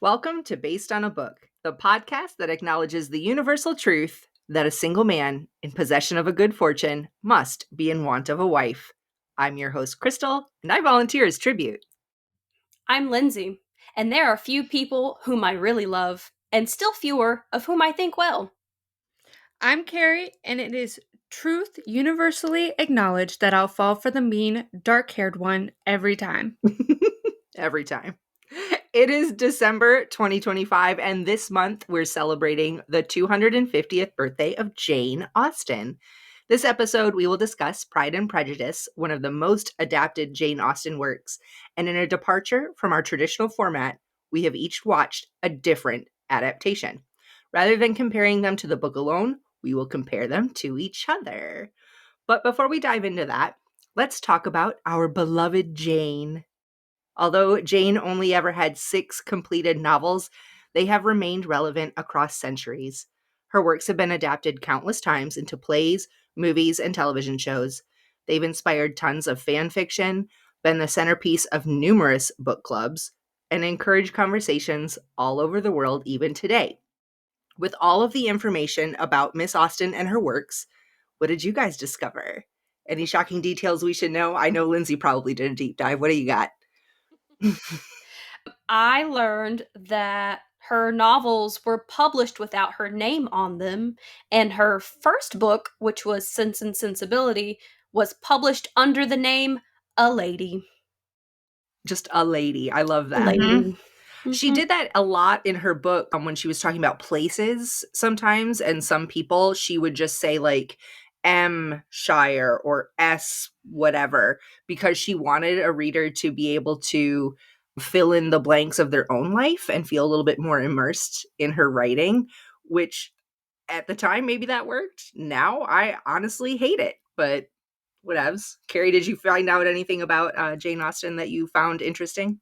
Welcome to Based on a Book, the podcast that acknowledges the universal truth that a single man in possession of a good fortune must be in want of a wife. I'm your host, Crystal, and I volunteer as tribute. I'm Lindsey, and there are few people whom I really love, and still fewer of whom I think well. I'm Keri, and it is truth universally acknowledged that I'll fall for the mean, dark-haired one every time. Every time. It is December 2025, and this month we're celebrating the 250th birthday of Jane Austen. This episode, we will discuss Pride and Prejudice, one of the most adapted Jane Austen works, and in a departure from our traditional format, we have each watched a different adaptation. Rather than comparing them to the book alone, we will compare them to each other. But before we dive into that, let's talk about our beloved Jane. Although Jane only ever had 6 completed novels, they have remained relevant across centuries. Her works have been adapted countless times into plays, movies, and television shows. They've inspired tons of fan fiction, been the centerpiece of numerous book clubs, and encouraged conversations all over the world even today. With all of the information about Miss Austen and her works, what did you guys discover? Any shocking details we should know? I know Lindsey probably did a deep dive. What do you got? I learned that her novels were published without her name on them, and her first book, which was Sense and Sensibility, was published under the name A Lady. Just a lady. I love A that. lady. She did that a lot in her book when she was talking about places sometimes, and some people, she would just say like M Shire or S whatever, because she wanted a reader to be able to fill in the blanks of their own life and feel a little bit more immersed in her writing, which at the time maybe that worked. Now I honestly hate it, but whatevs. Carrie, did you find out anything about Jane Austen that you found interesting?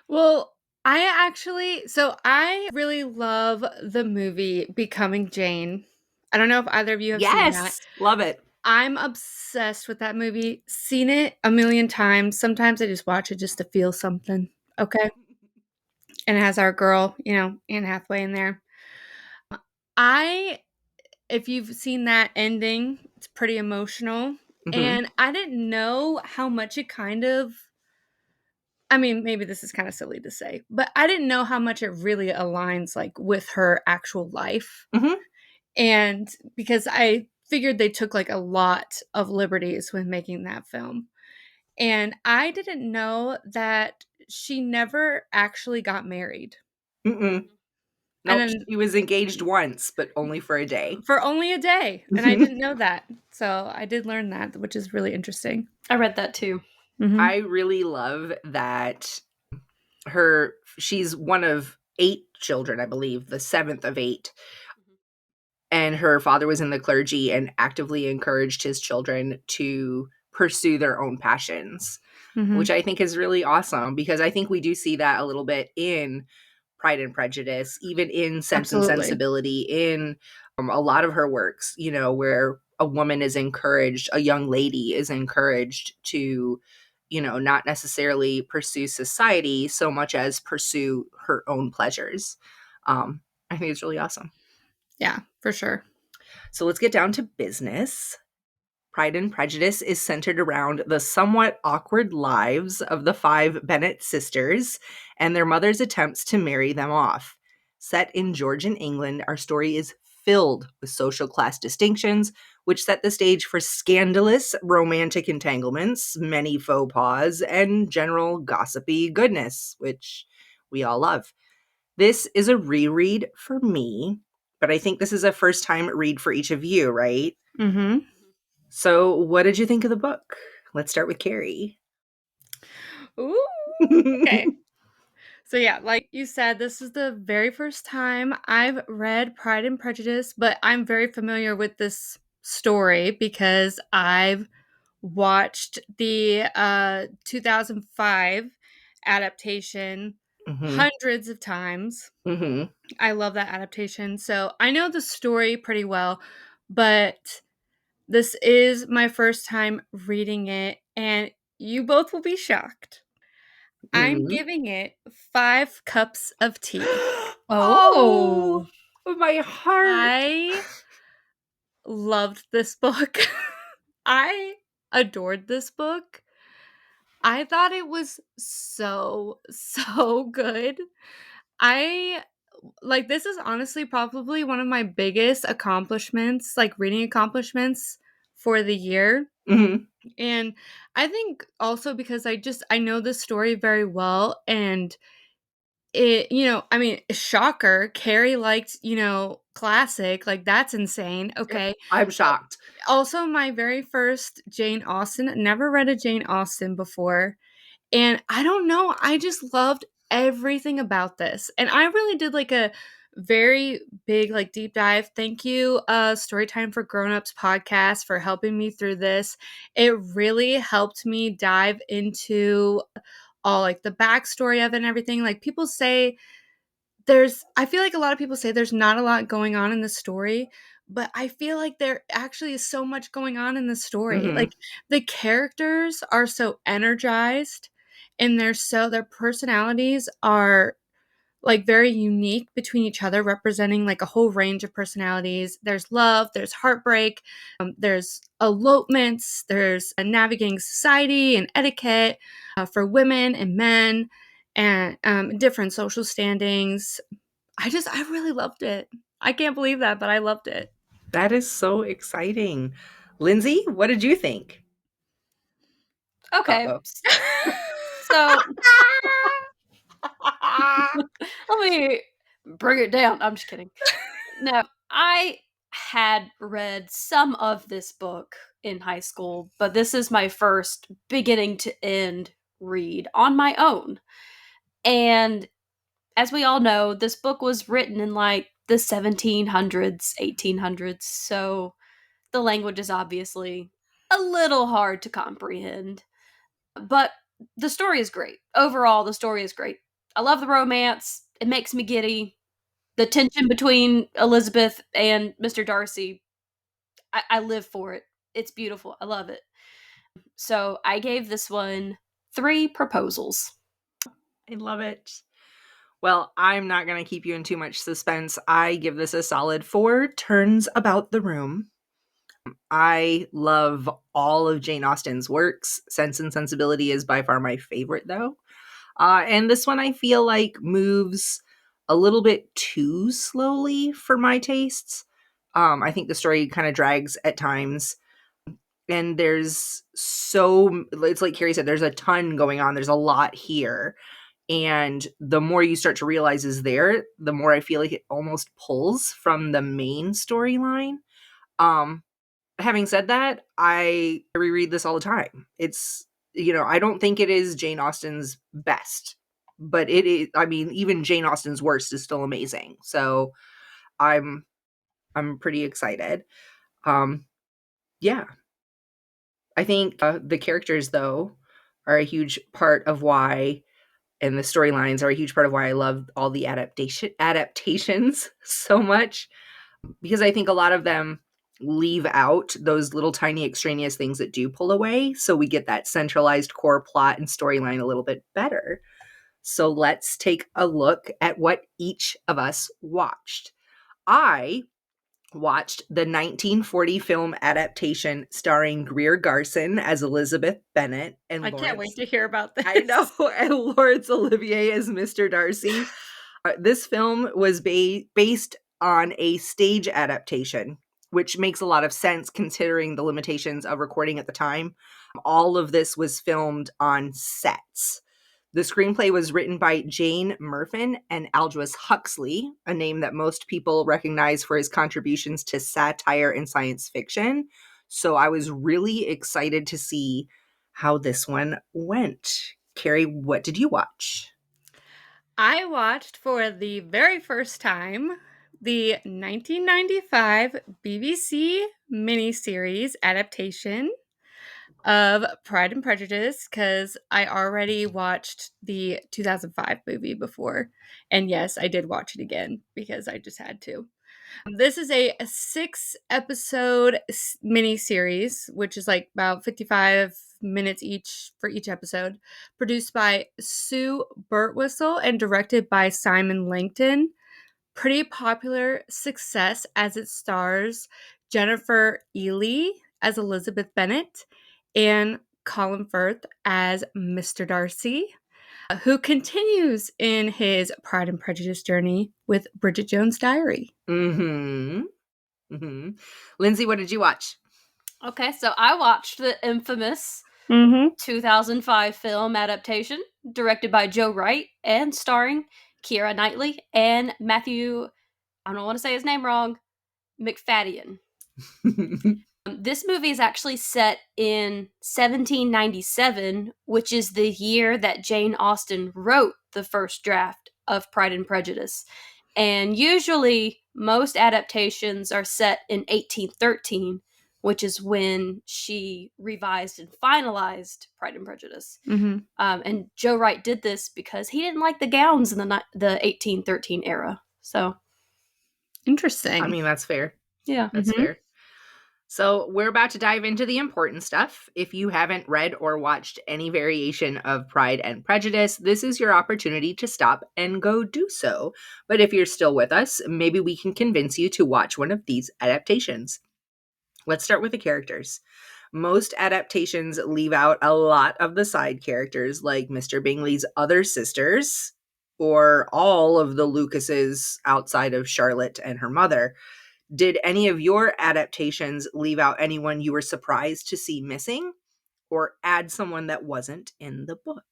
Well, I really love the movie Becoming Jane. I don't know if either of you have seen that. Yes, love it. I'm obsessed with that movie. Seen it a million times. Sometimes I just watch it just to feel something. Okay. And it has our girl, Anne Hathaway in there. I If you've seen that ending, it's pretty emotional. Mhm. And I didn't know how much it maybe this is kind of silly to say, but I didn't know how much it really aligns like with her actual life. Mhm. And because I figured they took like a lot of liberties with making that film. And I didn't know that she never actually got married. Mm-mm. And Nope, then she was engaged once, but only for a day. for only a day. And I didn't know that. So I did learn that, which is really interesting. I read that too. Mm-hmm. I really love that she's one of 8 children, I believe, the 7th of 8. And her father was in the clergy and actively encouraged his children to pursue their own passions, Mm-hmm. which I think is really awesome because I think we do see that a little bit in Pride and Prejudice, even in Sense and Absolutely. Sensibility, in a lot of her works, where a woman is encouraged, a young lady is encouraged to, not necessarily pursue society so much as pursue her own pleasures. I think it's really awesome. Yeah, for sure. So let's get down to business. Pride and Prejudice is centered around the somewhat awkward lives of the 5 Bennet sisters and their mother's attempts to marry them off. Set in Georgian England, our story is filled with social class distinctions, which set the stage for scandalous romantic entanglements, many faux pas, and general gossipy goodness, which we all love. This is a reread for me, but I think this is a first time read for each of you, right? Mm-hmm. So, what did you think of the book? Let's start with Carrie. Ooh. Okay. So yeah, like you said, this is the very first time I've read Pride and Prejudice, but I'm very familiar with this story because I've watched the 2005 adaptation Mhm. hundreds of times. Mhm. I love that adaptation. So I know the story pretty well, but this is my first time reading it, and you both will be shocked. I'm Mhm. giving it 5 cups of tea. Oh, Oh. my heart. I loved this book. I adored this book. I thought it was so, so good. I like this is honestly probably one of my biggest accomplishments, like reading accomplishments for the year. Mhm. And I think also because I know this story very well, and it, I mean, shocker, Carrie liked, classic, like that's insane. Okay. I'm Uh, shocked. Also my very first Jane Austen, never read a Jane Austen before. And I don't know, I just loved everything about this. And I really did like a very big like deep dive. Thank you Storytime for Grown-ups podcast for helping me through this. It really helped me dive into all like the backstory of it and everything. Like people say I feel like a lot of people say there's not a lot going on in the story, but I feel like there actually is so much going on in the story. Mhm. Like the characters are so energized, and their personalities are like very unique between each other, representing like a whole range of personalities. There's love, there's heartbreak, there's elopements, there's navigating society and etiquette for women and men, and different social standings. I really loved it. I can't believe that, but I loved it. That is so exciting. Lindsay, what did you think? Okay. Uh-oh. So let me bring it down. I'm just kidding. No, I had read some of this book in high school, but this is my first beginning to end read on my own. And as we all know, this book was written in like the 1700s, 1800s, so the language is obviously a little hard to comprehend. But the story is great. Overall, the story is great. I love the romance. It makes me giddy. The tension between Elizabeth and Mr. Darcy, I live for it. It's beautiful. I love it. So I gave this one 3 proposals. I love it. Well, I'm not going to keep you in too much suspense. I give this a solid 4 turns about the room. I love all of Jane Austen's works. Sense and Sensibility is by far my favorite, though. And this one I feel like moves a little bit too slowly for my tastes. I think the story kind of drags at times. And it's like Carrie said, there's a ton going on. There's a lot here. And the more you start to realize is there, the more I feel like it almost pulls from the main storyline. Um, Having said that, I reread this all the time. I don't think it is Jane Austen's best, but it is, I mean, even Jane Austen's worst is still amazing. So I'm I'm pretty excited. Um yeah, I think the characters though are a huge part of why, and the storylines are a huge part of why I love all the adaptations so much, because I think a lot of them leave out those little tiny extraneous things that do pull away, so we get that centralized core plot and storyline a little bit better. So let's take a look at what each of us watched. I watched the 1940 film adaptation starring Greer Garson as Elizabeth Bennet and I can't wait Lawrence, to hear about this. I know, and Laurence Olivier as Mr. Darcy. This film was based on a stage adaptation, which makes a lot of sense considering the limitations of recording at the time. All of this was filmed on sets. The screenplay was written by Jane Murfin and Aldous Huxley, a name that most people recognize for his contributions to satire and science fiction. So I was really excited to see how this one went. Carrie, what did you watch? I watched for the very first time the 1995 BBC miniseries adaptation of Pride and Prejudice because I already watched the 2005 movie before. And yes, I did watch it again because I just had to. This is a 6 episode mini series, which is like about 55 minutes each for each episode. Produced by Sue Birtwistle and directed by Simon Langton. Pretty popular success as it stars Jennifer Ely as Elizabeth Bennet and Colin Firth as Mr. Darcy, who continues in his Pride and Prejudice journey with Bridget Jones' Diary. Mm-hmm. Mm-hmm. Lindsay, what did you watch? Okay, so I watched the infamous 2005 film Adaptation, directed by Joe Wright and starring Keira Knightley and Matthew, I don't want to say his name wrong, McFadden. This movie is actually set in 1797, which is the year that Jane Austen wrote the first draft of Pride and Prejudice. And usually, most adaptations are set in 1813, which is when she revised and finalized Pride and Prejudice. And Joe Wright did this because he didn't like the gowns in the 1813 era. So, interesting. I mean, that's fair. Yeah. That's fair. So we're about to dive into the important stuff. If you haven't read or watched any variation of Pride and Prejudice, this is your opportunity to stop and go do so. But if you're still with us, maybe we can convince you to watch one of these adaptations. Let's start with the characters. Most adaptations leave out a lot of the side characters, like Mr. Bingley's other sisters, or all of the Lucases outside of Charlotte and her mother. Did any of your adaptations leave out anyone you were surprised to see missing, or add someone that wasn't in the book?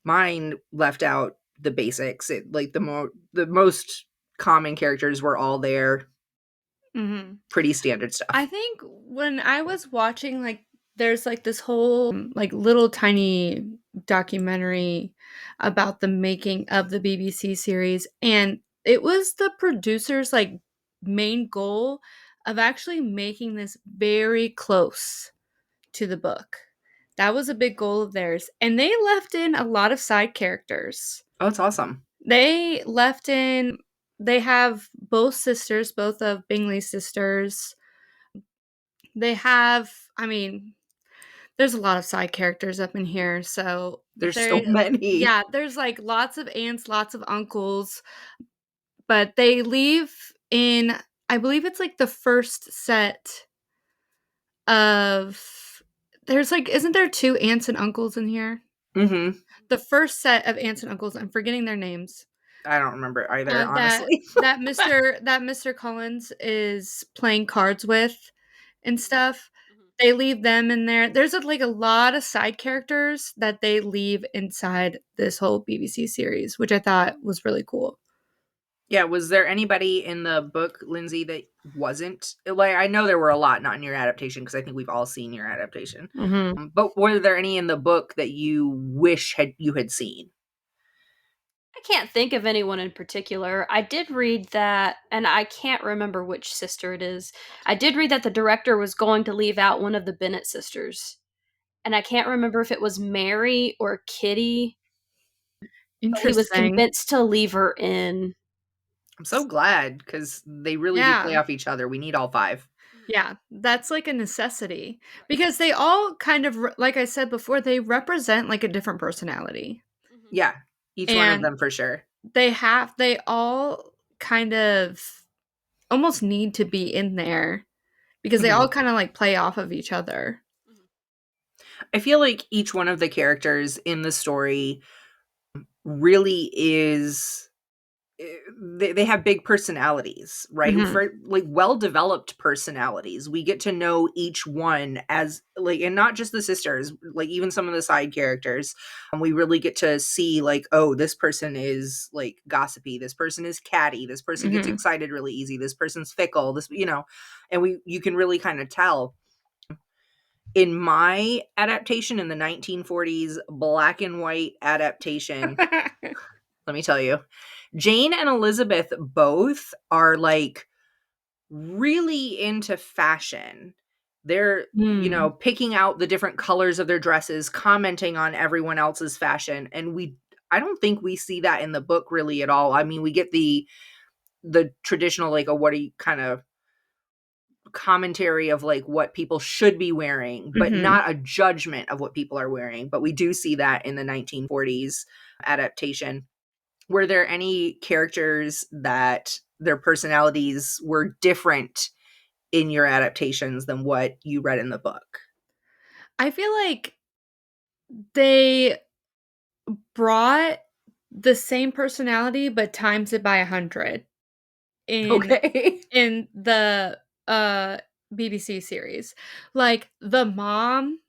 Mine left out the basics. The most common characters were all there. Pretty standard stuff. I think when I was watching, like, there's like this whole like little tiny documentary about the making of the BBC series, and it was the producers' like main goal of actually making this very close to the book. That was a big goal of theirs, and they left in a lot of side characters. Oh, it's awesome. They have both sisters, both of Bingley's sisters. They have, I mean, there's a lot of side characters up in here, so there's so many. Yeah, there's like lots of aunts, lots of uncles, but they leave in, I believe it's like the first set of, there's like, isn't there 2 aunts and uncles in here? The first set of aunts and uncles, I'm forgetting their names. I don't remember either, honestly. that Mr. Collins is playing cards with and stuff. They leave them in there. There's like a lot of side characters that they leave inside this whole BBC series, which I thought was really cool. Yeah, was there anybody in the book, Lindsay, that wasn't? Like, I know there were a lot not in your adaptation, because I think we've all seen your adaptation. But were there any in the book that you wish you had seen? I can't think of anyone in particular. I did read that, and I can't remember which sister it is. I did read that the director was going to leave out one of the Bennet sisters. And I can't remember if it was Mary or Kitty. Interesting. He was convinced to leave her in. I'm so glad, because they really do play off each other. We need all 5. Yeah, that's like a necessity. Because they all kind of, like I said before, they represent like a different personality. Yeah, each one of them for sure. They all kind of almost need to be in there, because they all kind of like play off of each other. I feel like each one of the characters in the story really is, they have big personalities, right? For like well-developed personalities. We get to know each one as like, and not just the sisters, like even some of the side characters. And we really get to see like, oh, this person is like gossipy, this person is catty, this person gets excited really easy, this person's fickle, this, and you can really kind of tell. In my adaptation, in the 1940s black and white adaptation, let me tell you, Jane and Elizabeth both are like really into fashion. They're, picking out the different colors of their dresses, commenting on everyone else's fashion. And I don't think we see that in the book really at all. I mean, we get the traditional, like, what are you kind of commentary of like what people should be wearing, but not a judgment of what people are wearing. But we do see that in the 1940s adaptation. Were there any characters that their personalities were different in your adaptations than what you read in the book? I feel like they brought the same personality but times it by 100 in Okay. in the uh BBC series. Like the mom,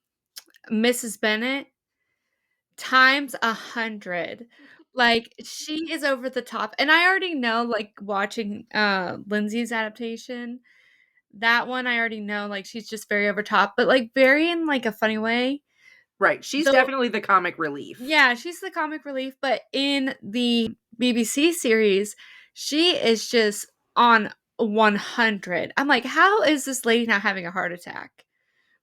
Mrs. Bennet, times 100. Like she is over the top. And I already know, like watching Lindsay's adaptation, that one I already know, like she's just very over top, but like very in like a funny way. Right. She's Though definitely the comic relief. yeah, she's the comic relief, but in the BBC series, she is just on 100. I'm like, how is this lady not having a heart attack?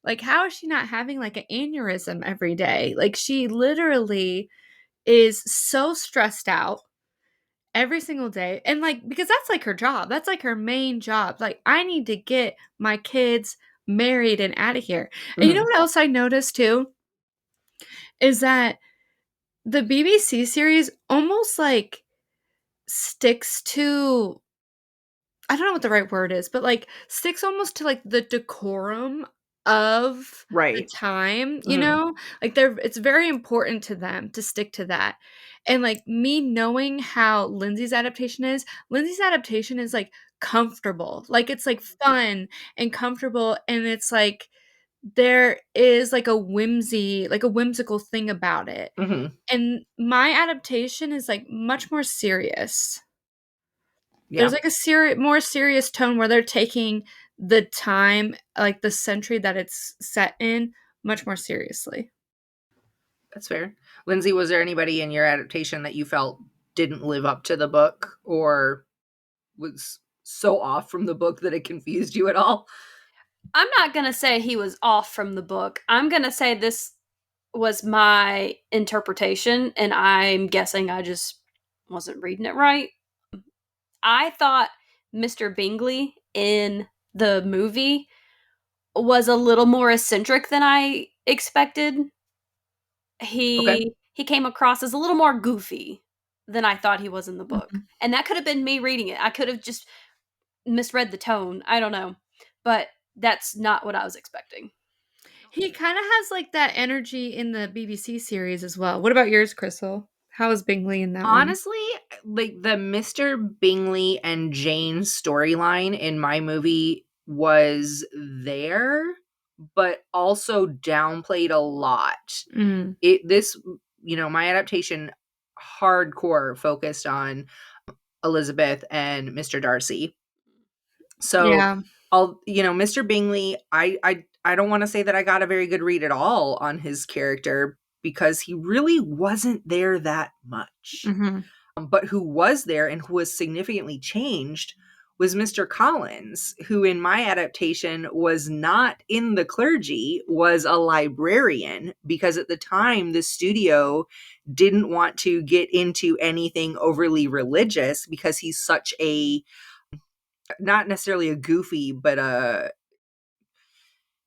Like, how is she not having like an aneurysm every day? Like, she literally is so stressed out every single day. And like, because that's like her job, that's like her main job. Like, I need to get my kids married and out of here. And you know Mhm. what else I noticed too? Is that the BBC series almost like sticks to, I don't know what the right word is, but like sticks almost to like the decorum of the Right. time, you Mhm. know? Like it's very important to them to stick to that. And like me knowing how Lindsay's adaptation is like comfortable. Like it's like fun and comfortable, and it's like there is like a whimsy, like a whimsical thing about it. Mhm. And my adaptation is, like, much more serious. There's, Yeah, like, a more serious tone where they're taking the time, like, the century that it's set in much more seriously. that's fair. Lindsay, was there anybody in your adaptation that you felt didn't live up to the book or was so off from the book that it confused you at all? I'm not going to say he was off from the book. I'm going to say this was my interpretation, and I'm guessing I just wasn't reading it right. I thought Mr. Bingley in the movie was a little more eccentric than I expected. Okay. He came across as a little more goofy than I thought he was in the book. Mhm. And that could have been me reading it. I could have just misread the tone. I don't know. But that's not what I was expecting. He kinda has, like, that energy in the BBC series as well. What about yours, Crystal? How is Bingley in that one? Honestly, like the Mr. Bingley and Jane storyline in my movie was there, but also downplayed a lot. Mm. My adaptation hardcore focused on Elizabeth and Mr. Darcy. So Yeah. Mr. Bingley, I don't want to say that I got a very good read at all on his character because he really wasn't there that much. Mhm. But who was there and who was significantly changed was Mr. Collins, who in my adaptation was not in the clergy, was a librarian, because at the time the studio didn't want to get into anything overly religious because he's such a, not necessarily a goofy, but I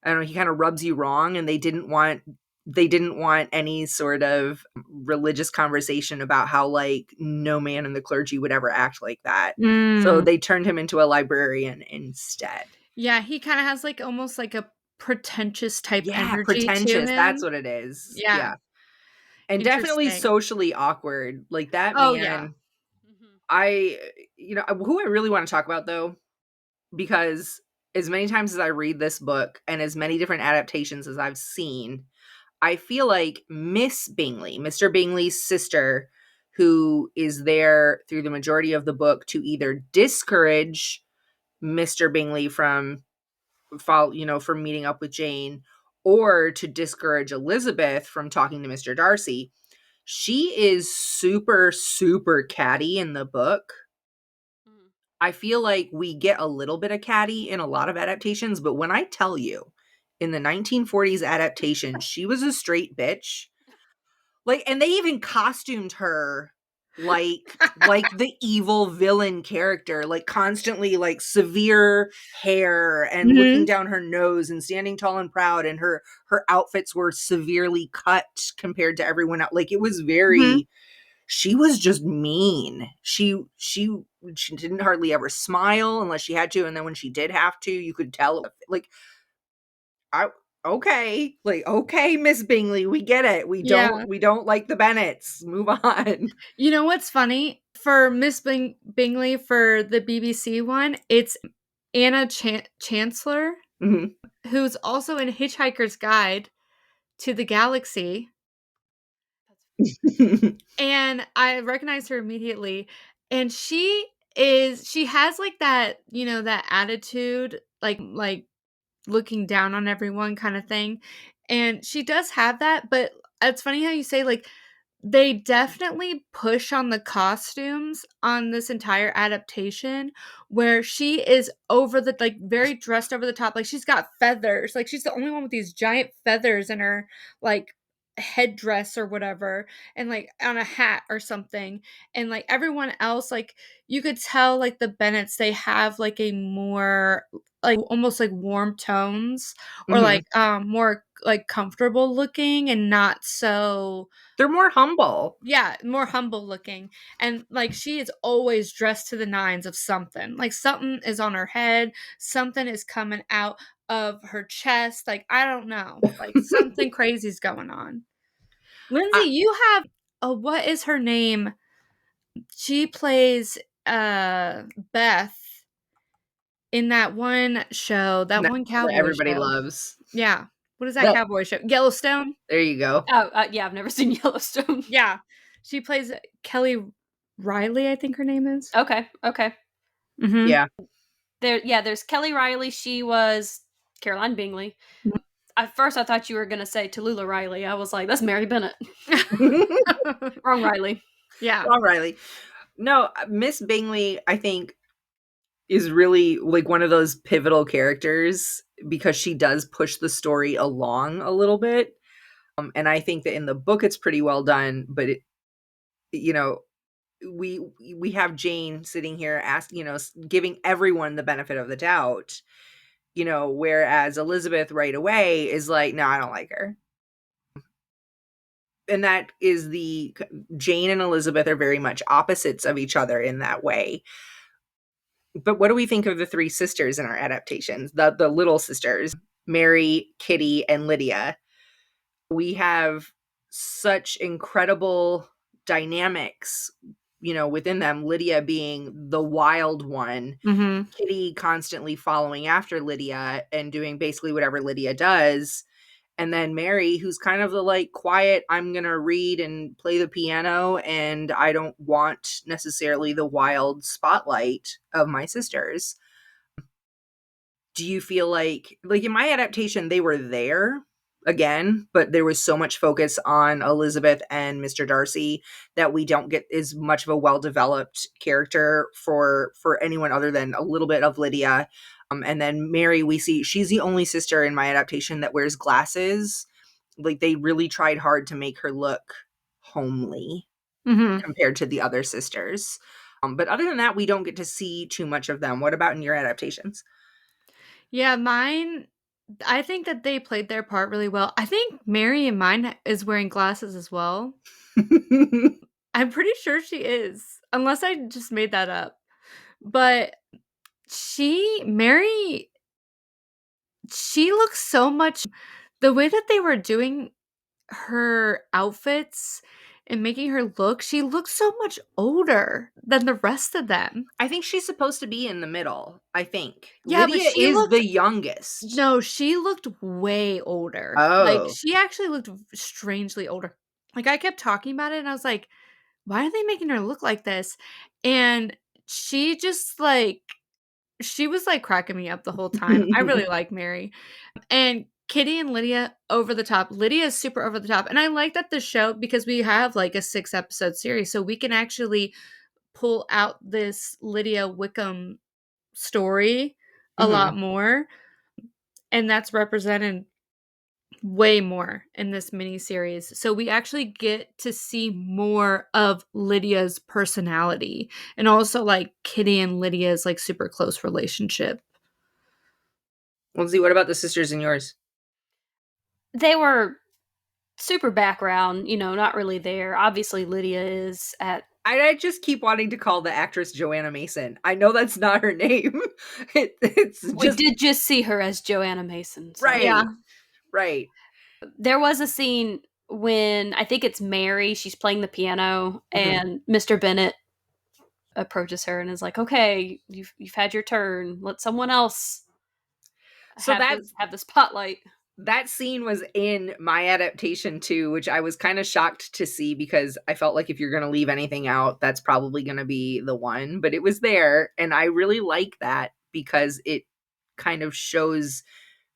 don't know, he kind of rubs you wrong, and they didn't want any sort of religious conversation about how like no man in the clergy would ever act like that. So Mm. they turned him into a librarian instead. Yeah, he kinda has, like, almost like a pretentious type Yeah, energy to pretentious, that's him. what it is. Yeah, Yeah. And definitely interesting. socially awkward. Like that Oh, yeah. man, Mhm. I who I really want to talk about though, because as many times as I read this book and as many different adaptations as I've seen, I feel like Miss Bingley, Mr. Bingley's sister, who is there through the majority of the book to either discourage Mr. Bingley from meeting up with Jane, or to discourage Elizabeth from talking to Mr. Darcy. She is super, super catty in the book. Mhm. I feel like we get a little bit of catty in a lot of adaptations, but when I tell you in the 1940s adaptation, she was a straight bitch. Like, and they even costumed her like the evil villain character, like constantly like severe hair and looking Mhm. down her nose and standing tall and proud, and her outfits were severely cut compared to everyone else. Like it was Mhm. very, she was just mean. She didn't hardly ever smile unless she had to, and then when she did have to, you could tell like I okay, like okay, Miss Bingley, we get it. Yeah. We don't like the Bennets. Move on. You know what's funny? For Miss Bingley for the BBC one, it's Anna Chancellor, Mhm. who's also in Hitchhiker's Guide to the Galaxy, and I recognize her immediately, and she has, like, that, that attitude, like looking down on everyone kinda thing, and she does have that, but it's funny how you say, like, they definitely push on the costumes on this entire adaptation, where she is over the like, very dressed over the top, like, she's got feathers, like, she's the only one with these giant feathers in her, like, headdress or whatever, and, like, on a hat or something, and, like, everyone else, like, you could tell, like, the Bennets, they have, like, a more, like, almost, like, warm tones or, Mhm. like, more, like, comfortable looking and not so They're more humble. yeah, more humble looking, and, like, she is always dressed to the nines of something, like, something is on her head, something is coming out of her chest, like, I don't know, like, something crazy's going on. Lindsay, I you have what is her name? She plays, Beth in that one show, that That one that cowboy everybody show. loves. Yeah. What is that That cowboy show? Yellowstone? there you go. Oh, yeah, I've never seen Yellowstone. Yeah. She plays Kelly Riley, I think her name is. Okay, okay. Mhm. Yeah. There's Kelly Riley, she was Caroline Bingley. At first, I thought you were gonna say Tallulah Riley. I was like, "That's Mary Bennett." Wrong Riley. Yeah. Wrong, Riley. No, Miss Bingley, I think, is really like one of those pivotal characters because she does push the story along a little bit. And I think that in the book it's pretty well done, but it, you know, we we have Jane sitting here asking, giving everyone the benefit of the doubt, whereas Elizabeth right away is like, no, I don't like her. And that is the Jane and Elizabeth are very much opposites of each other in that way. But what do we think of the three sisters in our adaptations? The little sisters, Mary, Kitty, and Lydia. We have such incredible dynamics, within them. Lydia being the wild one, Mhm. Kitty constantly following after Lydia and doing basically whatever Lydia does. And then Mary, who's kind of the like quiet, I'm going to read and play the piano, and I don't want necessarily the wild spotlight of my sisters. Do you feel like in my adaptation they were there again, but there was so much focus on Elizabeth and Mr. Darcy that we don't get as much of a well-developed character for anyone other than a little bit of Lydia. And then Mary, we see she's the only sister in my adaptation that wears glasses. Like they really tried hard to make her look homely Mhm. compared to the other sisters. But other than that, we don't get to see too much of them. What about in your adaptations? Yeah, mine I think that they played their part really well. I think Mary in mine is wearing glasses as well. I'm pretty sure she is, unless I just made that up. But Mary, she looks so much the way that they were doing her outfits and making her look, she looks so much older than the rest of them. I think she's supposed to be in the middle, I think. Yeah, but Lydia she is looked the youngest. no, she looked way older. Like, Oh. she actually looked strangely older. Like, I kept talking about it, and I was like, "Why are they making her look like this?" And she just, like she was, like, cracking me up the whole time. I really like Mary. And Kitty and Lydia, over the top. Lydia is super over the top, and I like that the show because we have, like, a 6-episode series, so we can actually pull out this Lydia Wickham story a lot Mhm. more, and that's represented way more in this miniseries. So we actually get to see more of Lydia's personality and also like Kitty and Lydia's like super close relationship. Lindsay, what about the sisters in yours? They were super background, not really there. Obviously, Lydia is at. I just keep wanting to call the actress Joanna Mason. I know that's not her name. It's We just did just see her as Joanna Mason. So. right. Yeah. Right. There was a scene when I think it's Mary, she's playing the piano, and Mr. Bennett approaches her and is like, "Okay, you've had your turn. Let someone else So have the spotlight." that scene was in my adaptation too, which I was kind of shocked to see because I felt like if you're going to leave anything out, that's probably going to be the one, but it was there. And I really like that because it kind of shows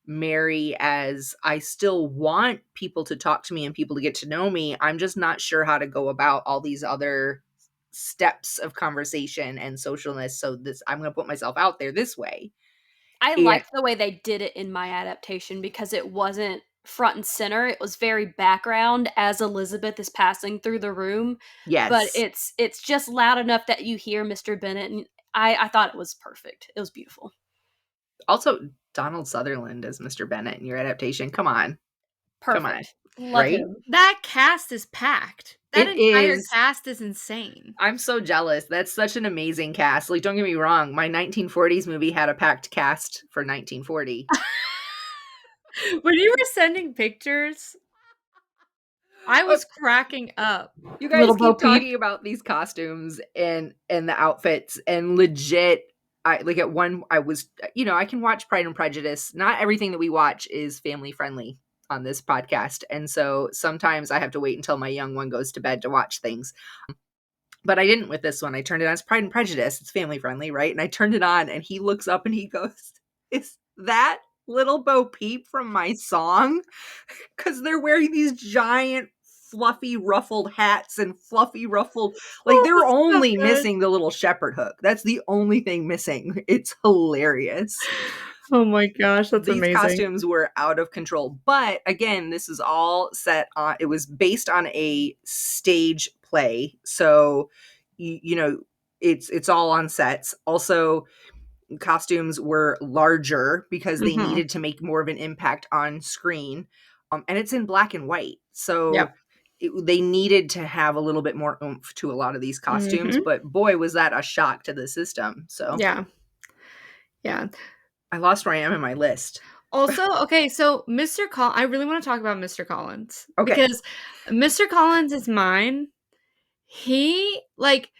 Mary as I still want people to talk to me and people to get to know me. I'm just not sure how to go about all these other steps of conversation and socialness. So I'm going to put myself out there this way. I And liked the way they did it in my adaptation because it wasn't front and center. It was very background as Elizabeth is passing through the room. But yes. it's just loud enough that you hear Mr. Bennett, and I thought it was perfect. It was beautiful. Also, Donald Sutherland as Mr. Bennett in your adaptation. Come on. Come on. Perfect. Love Right? him. That cast is packed. That It entire is. cast is insane. I'm so jealous. That's such an amazing cast. Like, don't get me wrong. My 1940s movie had a packed cast for 1940. When you were sending pictures, I was cracking up. You Little guys Bo keep Peep. talking about these costumes and the outfits, and legit I like at one I was I can watch Pride and Prejudice. Not everything that we watch is family friendly on this podcast. And so sometimes I have to wait until my young one goes to bed to watch things. But I didn't with this one. I turned it on. It's Pride and Prejudice. It's family friendly, right? And I turned it on and he looks up and he goes, "Is that little Bo Peep from my song?" Because they're wearing these giant fluffy ruffled hats and fluffy ruffled, like they're Oh, so only good. missing the little shepherd hook. That's the only thing missing. It's hilarious. Oh my gosh, that's These amazing. costumes were out of control. But again, this is all set on, it was based on a stage play. So, it's all on sets. Also, costumes were larger because they Mhm. needed to make more of an impact on screen. And it's in black and white. So Yep. they needed to have a little bit more oomph to a lot of these costumes. Mhm. But boy, was that a shock to the system. So Yeah. Yeah. I lost where I am in my list. Also, okay, so I really want to talk about Mr. Collins Okay. because Mr. Collins is mine. He like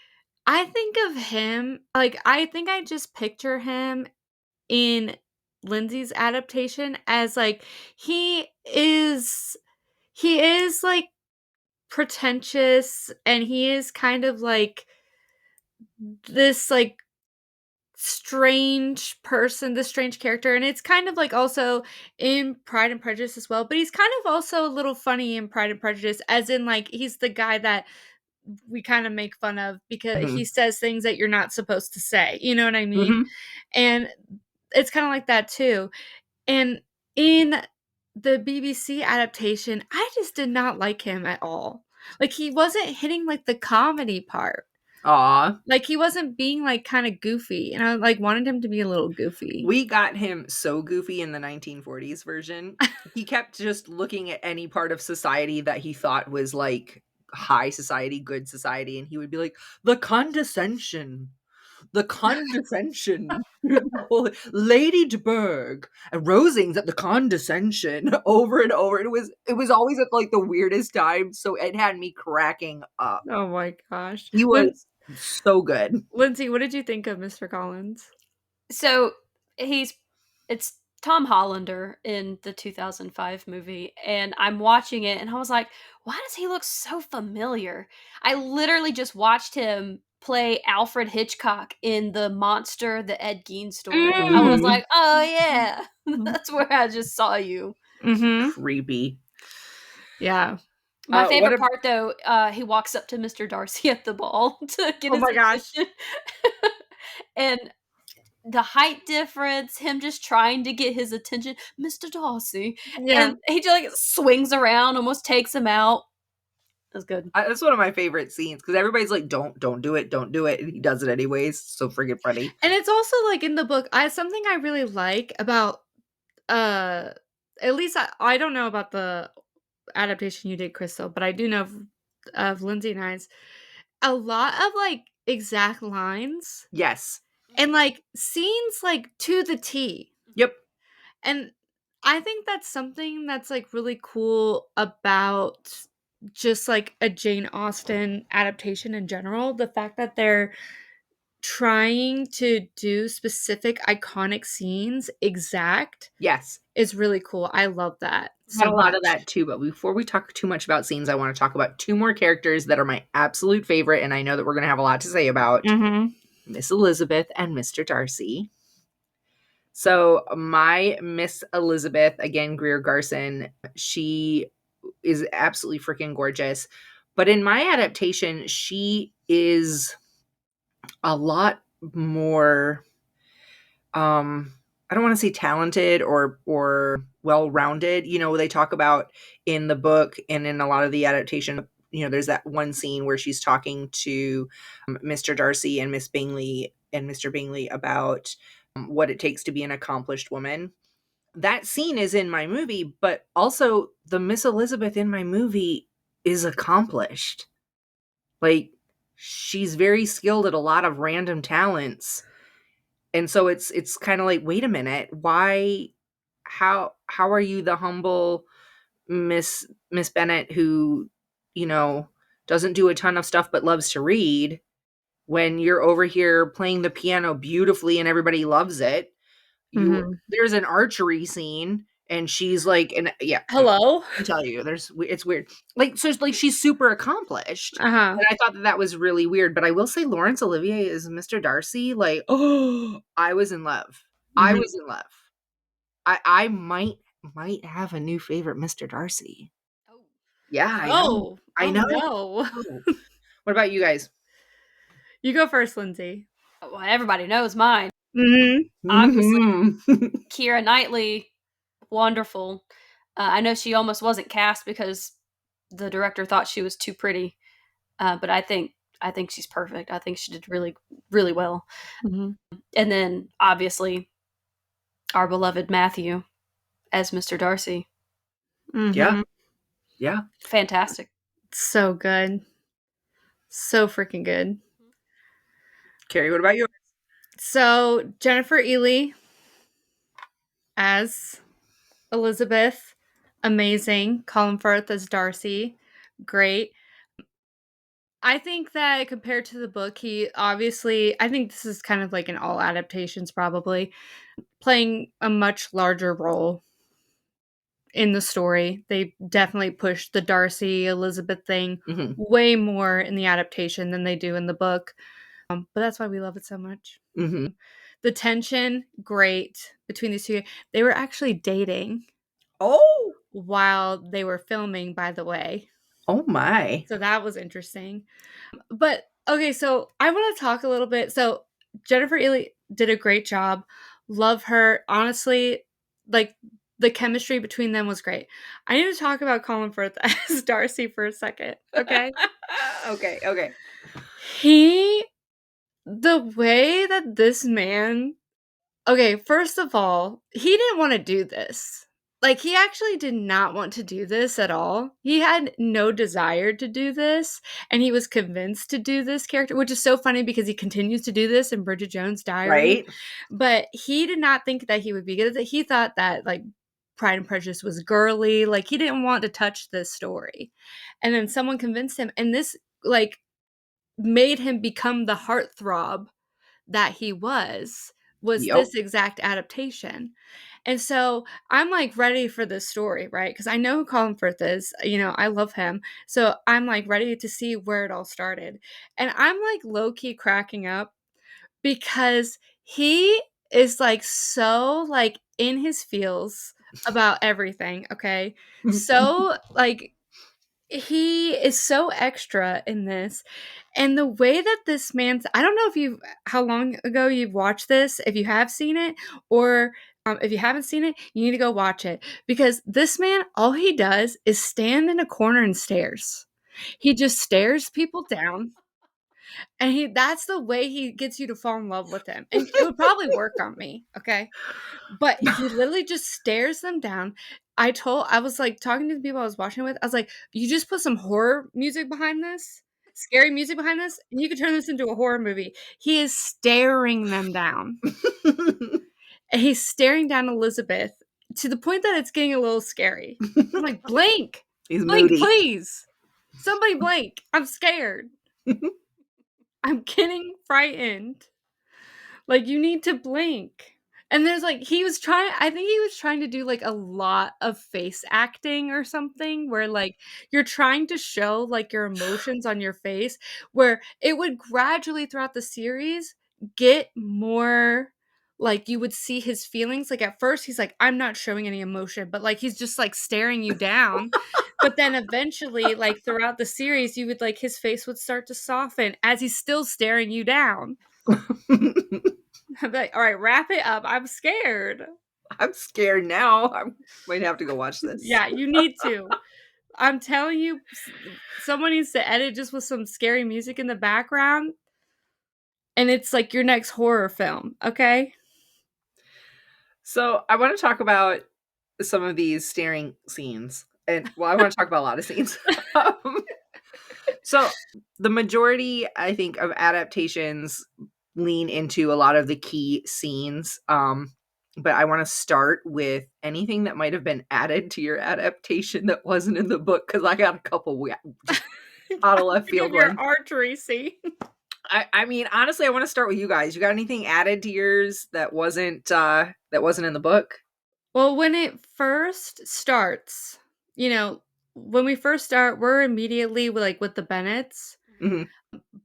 I think of him like I think I just picture him in Lindsay's adaptation as like he is like pretentious and he is kind of like this like strange person, this strange character, and it's kind of like also in Pride and Prejudice as well, but he's kind of also a little funny in Pride and Prejudice, as in like he's the guy that we kind of make fun of because he Mhm. says things that you're not supposed to say. You know what I mean? Mhm. And it's kind of like that too. And in the BBC adaptation, I just did not like him at all. Like he wasn't hitting like the comedy part. Aw. Like he wasn't being like kind of goofy, and I like wanted him to be a little goofy. We got him so goofy in the 1940s version. He kept just looking at any part of society that he thought was like high society, good society, and he would be like, the condescension. The condescension. Lady de Burgh and Rosings at the condescension over and over. It was always at like the weirdest time. So it had me cracking up. Oh my gosh. He was so good. Lindsay, what did you think of Mr. Collins? So it's Tom Hollander in the 2005 movie, and I'm watching it and I was like, why does he look so familiar? I literally just watched him play Alfred Hitchcock in The Monster, the Ed Gein story. I was Mhm. like, oh yeah, that's where I just saw you. Mhm. Creepy. Yeah. My What favorite a part though, he walks up to Mr. Darcy at the ball to get Oh his my gosh. attention. And the height difference, him just trying to get his attention, Mr. Darcy, Yeah. and he just like swings around, almost takes him out. That's good. That's one of my favorite scenes because everybody's like, don't do it, don't do it. And he does it anyways. So friggin' funny. And it's also like in the book, something I really like about at least I don't know about the adaptation you did, Crystal, but I do know of Lindsay and I's a lot of like exact lines Yes. and like scenes like to the T. Yep. And I think that's something that's like really cool about just like a Jane Austen adaptation in general. The fact that they're trying to do specific iconic scenes exact Yes. is really cool. I love that Had so a lot of much. that too. But before we talk too much about scenes, I want to talk about two more characters that are my absolute favorite. And I know that we're going to have a lot to say about Miss Elizabeth and Mr. Darcy. So my Miss Elizabeth, again, Greer Garson, she is absolutely freaking gorgeous. But in my adaptation, she is a lot more I don't want to say talented or well-rounded. You know, they talk about in the book and in a lot of the adaptation, you know, there's that one scene where she's talking to Mr. Darcy and Miss Bingley and Mr. Bingley about what it takes to be an accomplished woman. That scene is in my movie, but also the Miss Elizabeth in my movie is accomplished. Like, she's very skilled at a lot of random talents. And so it's kind of like, wait a minute, why how are you the humble Miss Bennet who, you know, doesn't do a ton of stuff but loves to read when you're over here playing the piano beautifully and everybody loves it? There's an archery scene and she's like, and yeah, Hello. I tell you, it's weird. Like, so it's like she's super accomplished. Uh-huh. And I thought that was really weird. But I will say, Laurence Olivier is Mr. Darcy. Like, oh, I was in love. I was in love. I might have a new favorite Mr. Darcy. Oh. Yeah, I know. Oh. I Oh know. no. What about you guys? You go first, Lindsay. Well, everybody knows mine. Mm-hmm. Obviously, Mhm. Keira Knightley, wonderful. I know she almost wasn't cast because the director thought she was too pretty, but I think she's perfect. I think she did really really well. And then obviously our beloved Matthew as Mr. Darcy, Yeah, Mm-hmm. yeah. fantastic. So good. So freaking good. Carrie, what about you? So Jennifer Ely as Elizabeth, amazing. Colin Firth as Darcy, great. I think that compared to the book, he obviously, I think this is kind of like in all adaptations, probably playing a much larger role in the story. They definitely push the Darcy Elizabeth thing Mhm. way more in the adaptation than they do in the book. But that's why we love it so much. Mhm. The tension, great between these two. They were actually dating Oh. while they were filming, by the way. Oh my. So that was interesting. But okay, so I want to talk a little bit. So Jennifer Ely did a great job. Love her. Honestly, like the chemistry between them was great. I need to talk about Colin Firth as Darcy for a second. Okay. Okay, okay. He, the way that this man, okay, first of all, he didn't want to do this. Like, he actually did not want to do this at all. He had no desire to do this, and he was convinced to do this character, which is so funny because he continues to do this in Bridget Jones' Diary. Right? But he did not think that he would be good at it. He thought that, like, Pride and Prejudice was girly. Like, he didn't want to touch this story. And then someone convinced him, and this, like, made him become the heartthrob that he was Yep. this exact adaptation. And so I'm like ready for this story, right? Because I know who Colin Firth is. You know, I love him. So I'm like ready to see where it all started. And I'm like low key cracking up because he is like so like in his feels about everything. Okay. So like he is so extra in this. And the way that this man's, I don't know if you've, how long ago you've watched this, if you have seen it, or if you haven't seen it, you need to go watch it. Because this man, all he does is stand in a corner and stares. He just stares people down. And that's the way he gets you to fall in love with him. And it would probably work on me, okay? But he literally just stares them down. I was like talking to the people I was watching with, I was like, you just put some horror music behind this, scary music behind this, and you could turn this into a horror movie. He is staring them down. And he's staring down Elizabeth to the point that it's getting a little scary. I'm like, blink. He's Blink, moody. please. Somebody blink. I'm scared. I'm getting frightened. Like, you need to blink. And there's like, I think he was trying to do like a lot of face acting or something where like you're trying to show like your emotions on your face, where it would gradually throughout the series get more like you would see his feelings. Like at first he's like, I'm not showing any emotion, but like he's just like staring you down. But then eventually, like throughout the series, you would like his face would start to soften as he's still staring you down. I'm like, all right, wrap it up. I'm scared. I'm scared now. I might have to go watch this. Yeah, you need to. I'm telling you, someone needs to edit just with some scary music in the background, and it's like your next horror film, okay? So I want to talk about some of these staring scenes. And well, I want to talk about a lot of scenes. So the majority, I think, of adaptations lean into a lot of the key scenes. But I want to start with anything that might have been added to your adaptation that wasn't in the book, because I got a couple just out of left field Your ones. archery scene. I mean, honestly, I want to start with you guys. You got anything added to yours that wasn't in the book? Well, when it first starts, when we first start, we're immediately with the Bennets. Mhm.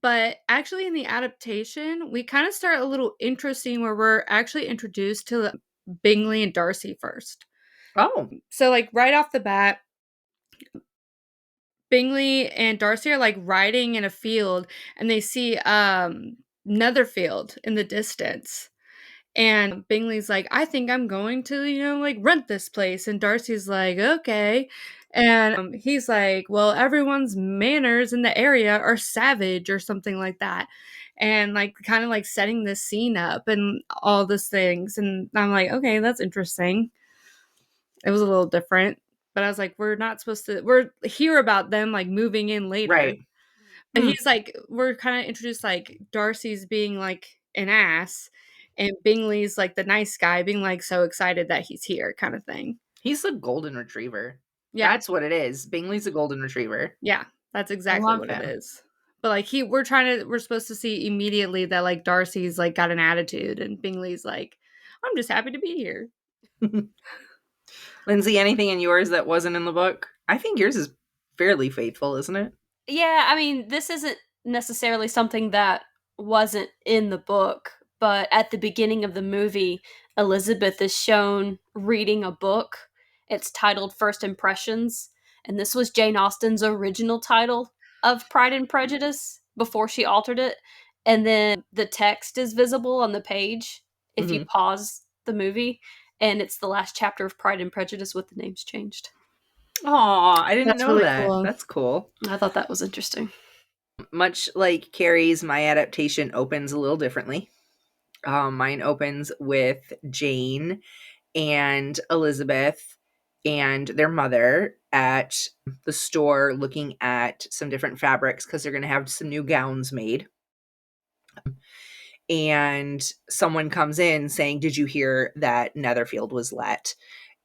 But actually, in the adaptation, we kind of start a little interesting where we're actually introduced to Bingley and Darcy first. Oh, So, like, right off the bat, Bingley and Darcy are like riding in a field and they see Netherfield in the distance. And Bingley's like, I think I'm going to, like rent this place. And Darcy's like, okay. And he's like, well, everyone's manners in the area are savage or something like that. And like kind of like setting this scene up and all these things. And I'm like, okay, that's interesting. It was a little different. But I was like, we're hear about them like moving in later. right. But he's like, we're kind of introduced like Darcy's being like an ass, and Bingley's like the nice guy being like so excited that he's here, kind of thing. He's a golden retriever. Yeah, That's what it is. Bingley's a golden retriever. yeah, that's I exactly love what it him. is. But like we're supposed to see immediately that like Darcy's like got an attitude, and Bingley's like, I'm just happy to be here. Lindsay, anything in yours that wasn't in the book? I think yours is fairly faithful, isn't it? Yeah, I mean, this isn't necessarily something that wasn't in the book, but at the beginning of the movie, Elizabeth is shown reading a book. It's titled First Impressions, and this was Jane Austen's original title of Pride and Prejudice before she altered it. And then the text is visible on the page if you pause the movie, and it's the last chapter of Pride and Prejudice with the names changed. Aw, I didn't That's know really that. cool. That's cool. I thought that was interesting. Much like Keri's, my adaptation opens a little differently. Mine opens with Jane and Elizabeth and their mother at the store looking at some different fabrics because they're going to have some new gowns made. And someone comes in saying, did you hear that Netherfield was let?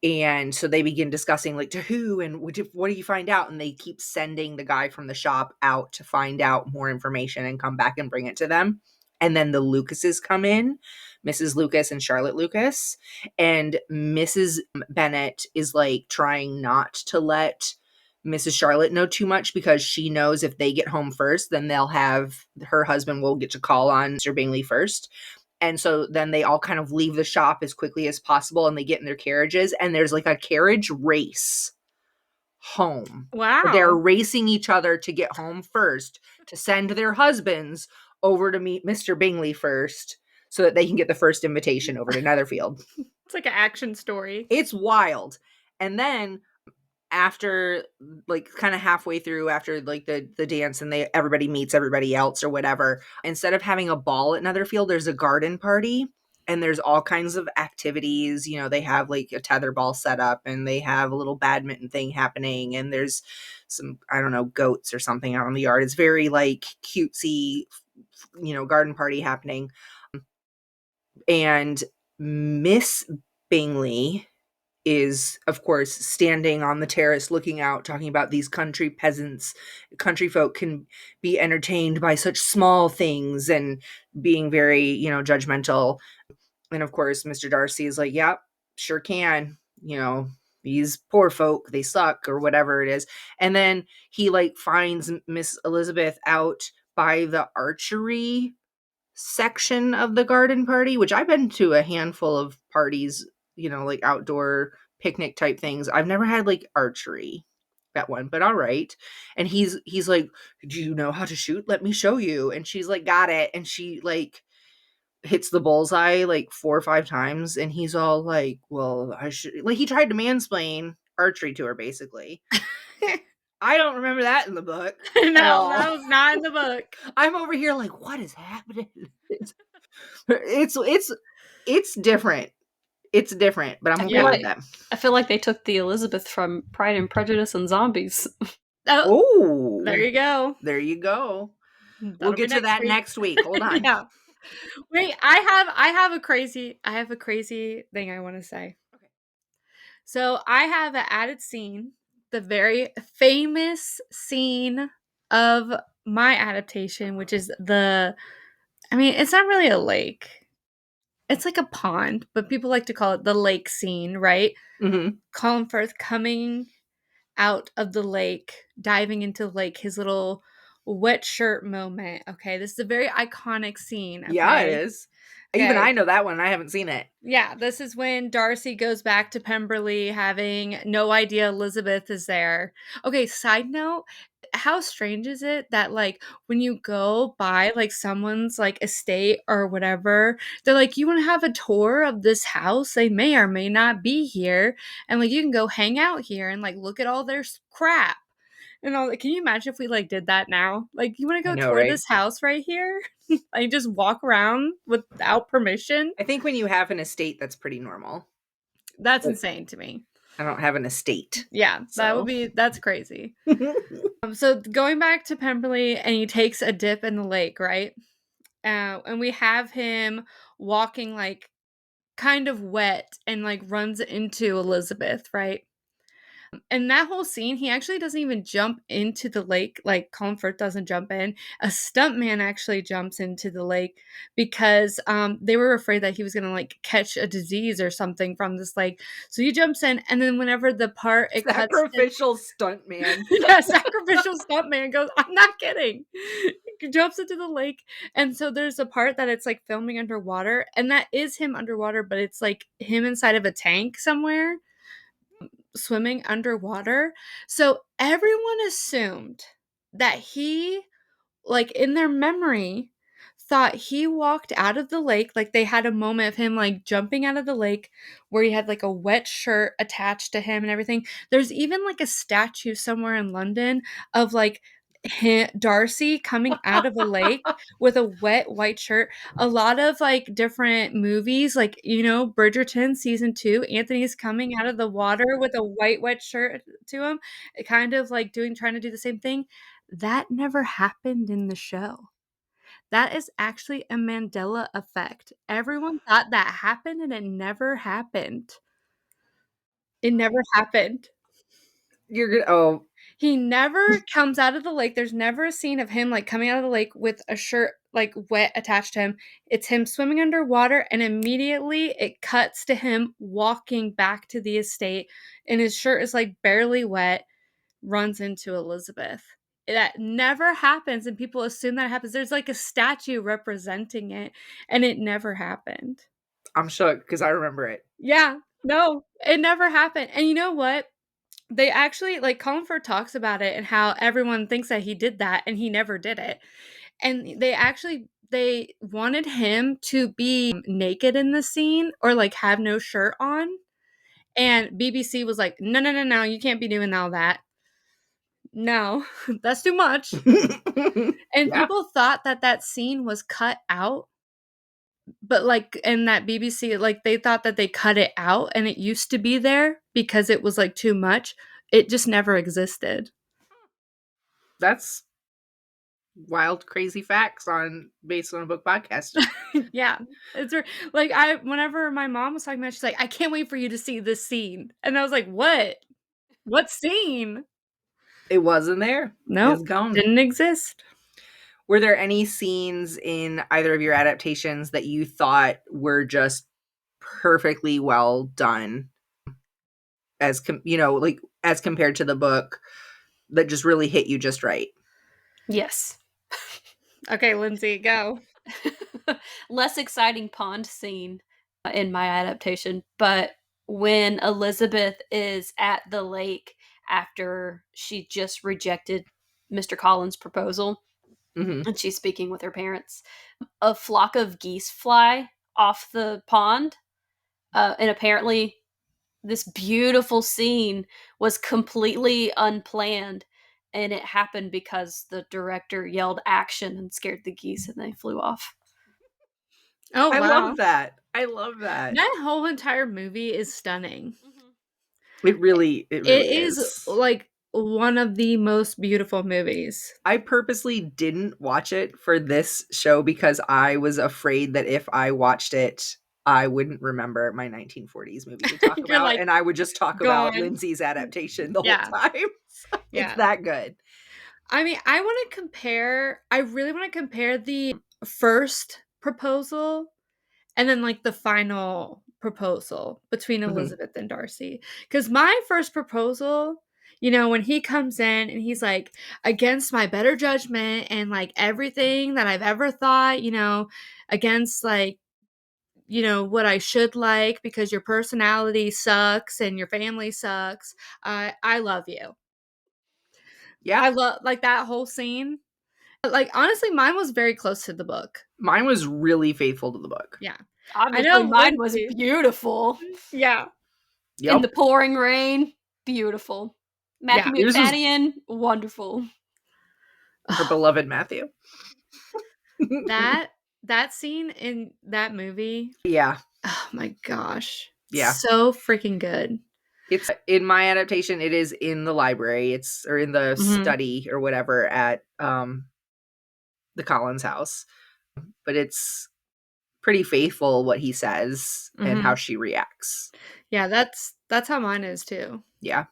And so they begin discussing like to who and what do you find out? And they keep sending the guy from the shop out to find out more information and come back and bring it to them. And then the Lucases come in, Mrs. Lucas and Charlotte Lucas. And Mrs. Bennet is like trying not to let Mrs. Charlotte know too much because she knows if they get home first, then her husband will get to call on Mr. Bingley first. And so then they all kind of leave the shop as quickly as possible and they get in their carriages and there's like a carriage race. home. They're Wow. racing each other to get home first, to send their husbands over to meet Mr. Bingley first so that they can get the first invitation over to Netherfield. It's like an action story. It's wild. And then after, like, kind of halfway through, after like the dance, and everybody meets everybody else or whatever, instead of having a ball at Netherfield, there's a garden party, and there's all kinds of activities. You know, they have like a tetherball set up, and they have a little badminton thing happening, and there's some, I don't know, goats or something out in the yard. It's very like cutesy, you know, garden party happening. And Miss Bingley is, of course, standing on the terrace looking out, talking about these country peasants, country folk can be entertained by such small things, and being very, you know, judgmental. And of course, Mr. Darcy is like, yep, sure can. You know, these poor folk, they suck, or whatever it is. And then he like finds Miss Elizabeth out by the archery section of the garden party, which I've been to a handful of parties, you know, like outdoor picnic type things. I've never had like archery, that one, but all right. And he's like, do you know how to shoot? Let me show you. And she's like, got it. And she like hits the bullseye like 4 or 5 times, and he's all like, well, I should, like, he tried to mansplain archery to her basically. I don't remember that in the book at No, all. that was not in the book. I'm over here like, what is happening? It's different. It's different, but I'm okay feel with like- that. I feel like they took the Elizabeth from Pride and Prejudice and Zombies. Oh, Oh, there you go. there you go. We'll That'll be get to that week. next week. Hold on. Yeah. Wait, I have a crazy thing I want to say. Okay. So I have an added scene, the very famous scene of my adaptation, which is it's not really a lake. It's like a pond, but people like to call it the lake scene, right? Mm-hmm. Colin Firth coming out of the lake, diving into the lake, his little wet shirt moment. Okay, this is a very iconic scene. Okay? Yeah, it is. Even Okay. I know that one. I haven't seen it. Yeah, this is when Darcy goes back to Pemberley having no idea Elizabeth is there. Okay, side note, how strange is it that like when you go by like someone's like estate or whatever, they're like, you want to have a tour of this house? They may or may not be here, and like you can go hang out here and like look at all their crap. And all, can you imagine if we like did that now? Like, you want to I go know, tour right? this house right here? Like, just walk around without permission? I think when you have an estate, that's pretty normal. That's But insane to me. I don't have an estate. Yeah, So. that's crazy. So going back to Pemberley, and he takes a dip in the lake, right? And we have him walking like kind of wet and like runs into Elizabeth, right? And that whole scene, he actually doesn't even jump into the lake like Colin Firth doesn't jump in. A stuntman actually jumps into the lake because they were afraid that he was gonna like catch a disease or something from this lake. So he jumps in, and then whenever the part it cuts to, Sacrificial stuntman. yeah, sacrificial stuntman goes, I'm not kidding. He jumps into the lake, and so there's a part that it's like filming underwater, and that is him underwater, but it's like him inside of a tank somewhere swimming underwater. So everyone assumed that he, like in their memory, thought he walked out of the lake. Like they had a moment of him like jumping out of the lake where he had like a wet shirt attached to him and everything. There's even like a statue somewhere in London of like Darcy coming out of a lake with a wet white shirt. A lot of like different movies, like Bridgerton season 2, Anthony's coming out of the water with a white wet shirt to him, kind of like trying to do the same thing. That never happened in the show. That is actually a Mandela effect. Everyone thought that happened, and it never happened. It never happened. You're good. Oh, He never comes out of the lake. There's never a scene of him like coming out of the lake with a shirt like wet attached to him. It's him swimming underwater, and immediately it cuts to him walking back to the estate, and his shirt is like barely wet, runs into Elizabeth. That never happens, and people assume that happens. There's like a statue representing it, and it never happened. I'm shook because I remember it. Yeah, no, it never happened. And you know what? they actually, like, Colin Firth talks about it and how everyone thinks that he did that, and he never did it. And they wanted him to be naked in the scene or, like, have no shirt on, and BBC was like, "No, no, no, no, you can't be doing all that. No, that's too much." And Yeah, people thought that that scene was cut out, but, like, and that BBC, like, they thought that they cut it out and it used to be there because it was, like, too much. It just never existed. that's wild, crazy facts on based on a book podcast. Yeah. It's like, I whenever my mom was talking about it, she's like, "I can't wait for you to see this scene." And I was like, "What? What scene?" It wasn't there. It's Nope, gone. didn't exist. Were there any scenes in either of your adaptations that you thought were just perfectly well done as like as compared to the book that just really hit you just right? Yes. Okay, Lindsay, go. Less exciting pond scene in my adaptation, but when Elizabeth is at the lake after she just rejected Mr. Collins' proposal Hmm. and she's speaking with her parents, a flock of geese fly off the pond, and apparently this beautiful scene was completely unplanned, and it happened because the director yelled action and scared the geese and they flew off. Oh, I love wow. that. I love that. That whole entire movie is stunning. It It really is, is. like, one of the most beautiful movies. I purposely didn't watch it for this show because I was afraid that if I watched it, I wouldn't remember my 1940s movie to talk You're about, like, and I would just talk about gone. Lindsay's adaptation the whole Yeah, time. So it's yeah. that good. I mean, I really wanna compare the first proposal and then, like, the final proposal between Mhm. Elizabeth and Darcy. Because my first proposal, you know, when he comes in and he's like, "Against my better judgment and, like, everything that I've ever thought, you know, against, like, you know, what I should like because your personality sucks and your family sucks. I love you." Yeah, I love, like, that whole scene. Like, honestly, mine was very close to the book. mine was really faithful to the book. Yeah. I Obviously, know mine was Lindsay. beautiful. Yeah. In the Yep. pouring rain, beautiful. Yeah. Matthew Yours was McFadden, wonderful. our beloved Matthew. That that scene in that movie, Yeah. oh my gosh. Yeah. So freaking good. It's in my adaptation, it is in the library. It's or in the Mhm. study or whatever at the Collins house. But it's pretty faithful what he says and how Mhm. she reacts. Yeah, that's how mine is too. Yeah.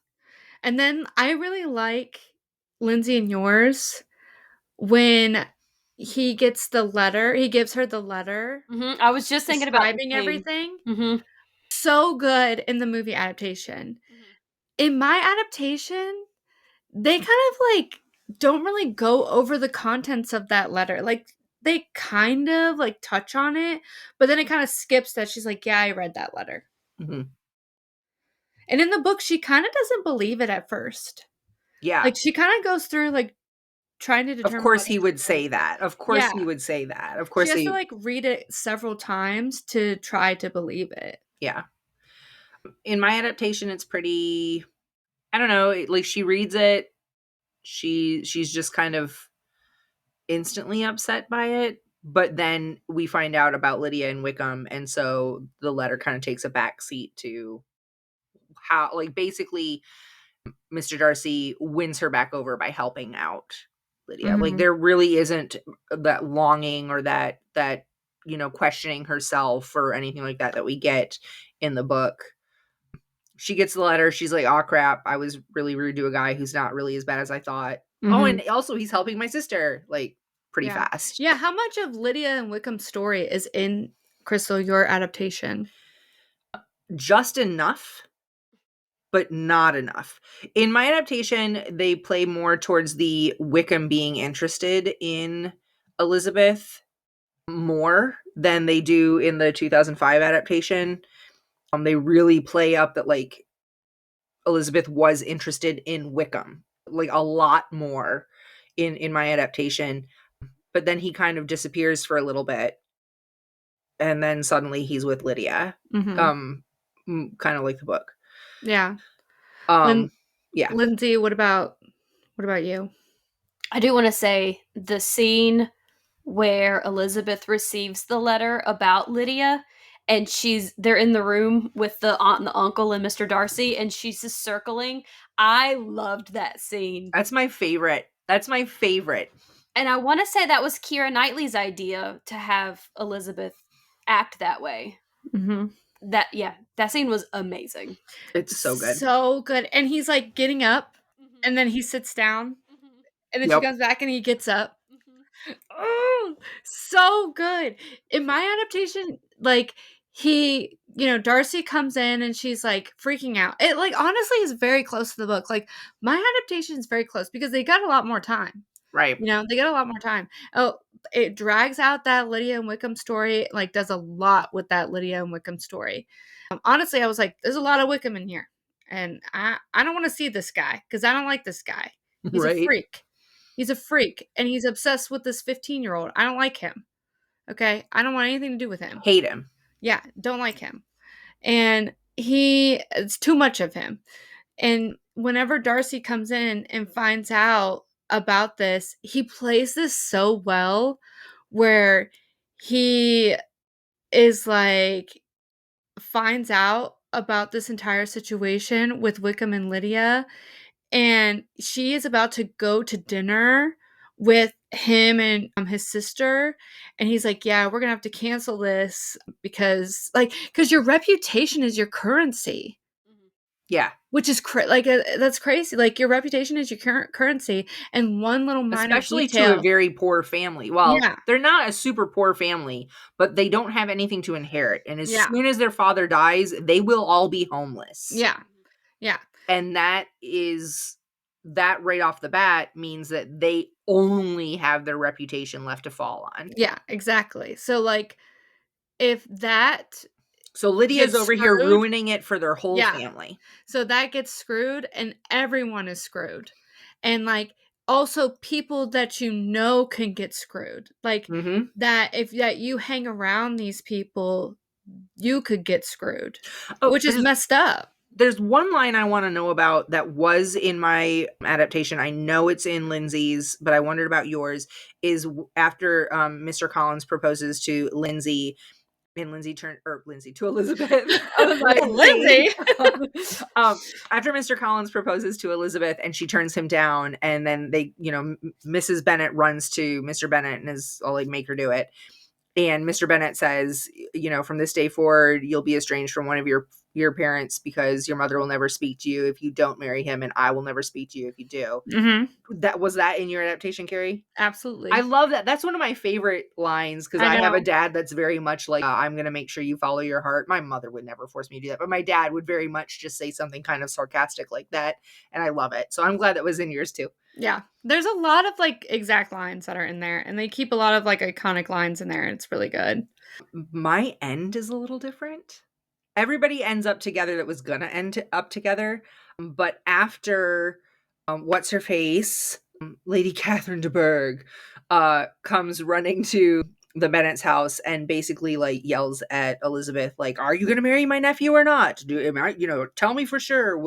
And then I really like Lindsay and yours when he gives her the letter I was just thinking about the describing same. everything. Mhm. So good in the movie adaptation. Mhm. In my adaptation, they kind of, like, don't really go over the contents of that letter, like, they kind of, like, touch on it, but then it kinda skips that she's like, "Yeah, I read that letter." Mhm. And in the book, she kinda doesn't believe it at first. Yeah. Like, she kinda goes through, like, trying to Of determine course whether he she would say believes it. that. Of course Yeah. he would say that. Of She course has to, he like, read it several times to try to believe it. yeah. In my adaptation it's pretty I don't know, like she reads it, she's just kind of instantly upset by it, but then we find out about Lydia and Wickham and so the letter kind of takes a back seat to how like basically Mr. Darcy wins her back over by helping out Lydia. Like Mhm. there really isn't that longing or that questioning herself or anything like that that we get in the book. She gets the letter. She's like, "Oh crap! I was really rude to a guy who's not really as bad as I thought." Oh, and Mhm. also he's helping my sister like pretty Yeah. fast. Yeah, how much of Lydia and Wickham's story is in Crystal, your adaptation? Just enough, but not enough. In my adaptation, they play more towards the Wickham being interested in Elizabeth more than they do in the 2005 adaptation. They really play up that like Elizabeth was interested in Wickham, like a lot more in my adaptation. But then he kind of disappears for a little bit, and then suddenly he's with Lydia. Mhm. Kind of like the book. Yeah. Um, yeah. Lindsay, what about you? I do want to say the scene where Elizabeth receives the letter about Lydia, and they're in the room with the aunt and the uncle and Mr. Darcy, and she's just circling. I loved that scene. That's my favorite. And I want to say that was Keira Knightley's idea to have Elizabeth act that way. Mhm. That scene was amazing. It's so good. So good. And he's like getting up, and then he sits down, and then she Yep. comes back and he gets up. Oh, so good. In my adaptation, like Darcy comes in and she's like freaking out. It like honestly is very close to the book. Like my adaptation is very close because they got a lot more time. Right. They get a lot more time. Oh, it drags out that Lydia and Wickham story, like does a lot with that Lydia and Wickham story. Honestly, I was like, there's a lot of Wickham in here. And I don't want to see this guy because I don't like this guy. He's a Right. freak. He's a freak and he's obsessed with this 15-year-old. I don't like him. Okay? I don't want anything to do with him. Hate him. Yeah, don't like him. And it's too much of him. And whenever Darcy comes in and finds out about this, he plays this so well where he is like finds out about this entire situation with Wickham and Lydia, and she is about to go to dinner with him and his sister, and he's like, yeah, we're gonna have to cancel this because your reputation is your currency. Yeah. Which is that's crazy. Like your reputation is your currency, and one little minor Especially detail, to a very poor family. Well, yeah, they're not a super poor family, but they don't have anything to inherit. And as Yeah. soon as their father dies, they will all be homeless. yeah, yeah, And that right off the bat means that they only have their reputation left to fall on. yeah, exactly. So like, if that So Lydia's gets over here screwed, ruining it for their whole Yeah. family. so that gets screwed, and everyone is screwed, and like also people that can get screwed, like Mm-hmm. that you hang around these people, you could get screwed, Oh, which is messed up. there's one line I want to know about that was in my adaptation. I know it's in Lindsay's, but I wondered about yours. Is after Mr. Collins proposes to Lindsay, and Lindsay to Elizabeth. I was like, Lindsay. After Mr. Collins proposes to Elizabeth and she turns him down, and then they, Mrs. Bennet runs to Mr. Bennet and is all like, make her do it. And Mr. Bennet says, from this day forward, you'll be estranged from one of your parents because your mother will never speak to you if you don't marry him, and I will never speak to you if you do. Mm-hmm. Was that in your adaptation, Keri? Absolutely. I love that. That's one of my favorite lines because I have a dad that's very much like, I'm going to make sure you follow your heart. My mother would never force me to do that, but my dad would very much just say something kind of sarcastic like that, and I love it. So I'm glad that was in yours too. Yeah. There's a lot of like exact lines that are in there, and they keep a lot of like iconic lines in there, and it's really good. My end is a little different. Everybody ends up together that was gonna end up together, but after what's her face, Lady Catherine de Bourgh, comes running to the Bennet's house and basically like yells at Elizabeth, like, "Are you gonna marry my nephew or not? Tell me for sure.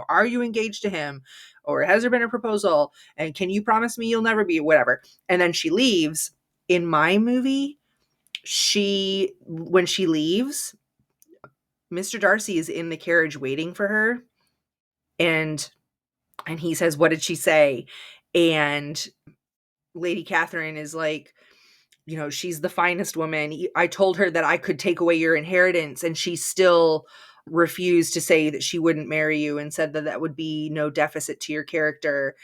Are you engaged to him, or has there been a proposal? And can you promise me you'll never be whatever?" And then she leaves. In my movie, when she leaves, Mr. Darcy is in the carriage waiting for her, and he says, "What did she say?" And Lady Catherine is like, she's the finest woman. I told her that I could take away your inheritance, and she still refused to say that she wouldn't marry you, and said that that would be no deficit to your character.